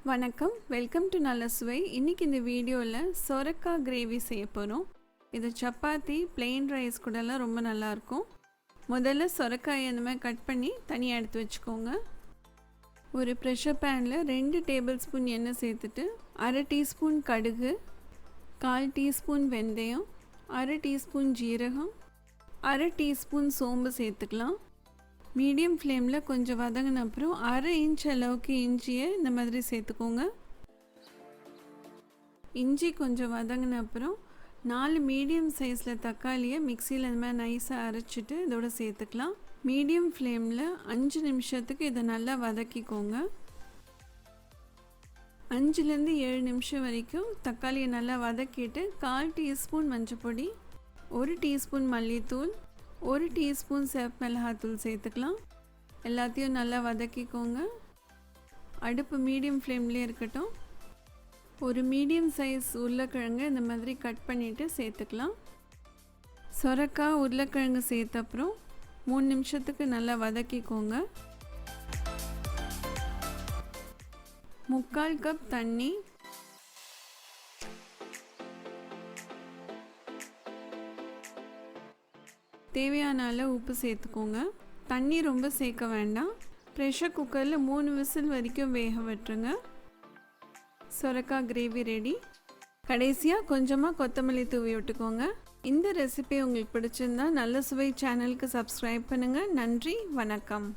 வணக்கம், welcome to NallaSuvai. இன்றைக்கி இந்த வீடியோவில் சொரக்காய் கிரேவி செய்ய போகிறோம். இது சப்பாத்தி பிளெயின் ரைஸ் கூடலாம் ரொம்ப நல்லாயிருக்கும். முதல்ல சொரக்காயை அந்த மாதிரி கட் பண்ணி தனியாக எடுத்து வச்சுக்கோங்க. ஒரு ப்ரெஷர் பேனில் 2 டேபிள் ஸ்பூன் எண்ணெய் சேர்த்துட்டு 1/2 டீஸ்பூன் கடுகு, 1/4 டீஸ்பூன் வெந்தயம், 1/2 டீஸ்பூன் ஜீரகம், 1/2 டீஸ்பூன் சோம்பு சேர்த்துக்கலாம். மீடியம் ஃப்ளேமில் கொஞ்சம் வதங்கின அப்புறம் 1/2 இன்ச் அளவுக்கு இஞ்சியை இந்த மாதிரி சேர்த்துக்கோங்க. இஞ்சி கொஞ்சம் வதங்கின அப்புறம் 4 மீடியம் சைஸில் தக்காளியை மிக்சியில் இந்த மாதிரி நைஸாக அரைச்சிட்டு இதோட சேர்த்துக்கலாம். மீடியம் ஃப்ளேமில் 5 நிமிஷத்துக்கு இதை நல்லா வதக்கிக்கோங்க. 5லேருந்து 7 நிமிஷம் வரைக்கும் தக்காளியை நல்லா வதக்கிட்டு 1/4 டீஸ்பூன் மஞ்சள், 1 டீஸ்பூன் மல்லித்தூள், 1 டீஸ்பூன் சிவப்பு மிளகாத்தூள் சேர்த்துக்கலாம். எல்லாத்தையும் நல்லா வதக்கிக்கோங்க. அடுப்பு மீடியம் ஃப்ளேம்லேயே இருக்கட்டும். ஒரு மீடியம் சைஸ் உருளைக்கிழங்கு இந்த மாதிரி கட் பண்ணிவிட்டு சேர்த்துக்கலாம். சொரக்காய் உருளைக்கிழங்கு சேர்த்த அப்புறம் 3 நிமிஷத்துக்கு நல்லா வதக்கிக்கோங்க. 3/4 கப் தண்ணி, தேவையான அளவு உப்பு சேர்த்துக்கோங்க. தண்ணி ரொம்ப சேர்க்க வேண்டாம். ப்ரெஷர் குக்கரில் 3 விசில் வரைக்கும் வேக விட்டுருங்க. சொரக்காய் கிரேவி ரெடி. கடைசியாக கொஞ்சமாக கொத்தமல்லி தூவி விட்டுக்கோங்க. இந்த ரெசிபி உங்களுக்கு பிடிச்சிருந்தா NallaSuvai சேனலுக்கு சப்ஸ்கிரைப் பண்ணுங்கள். நன்றி, வணக்கம்.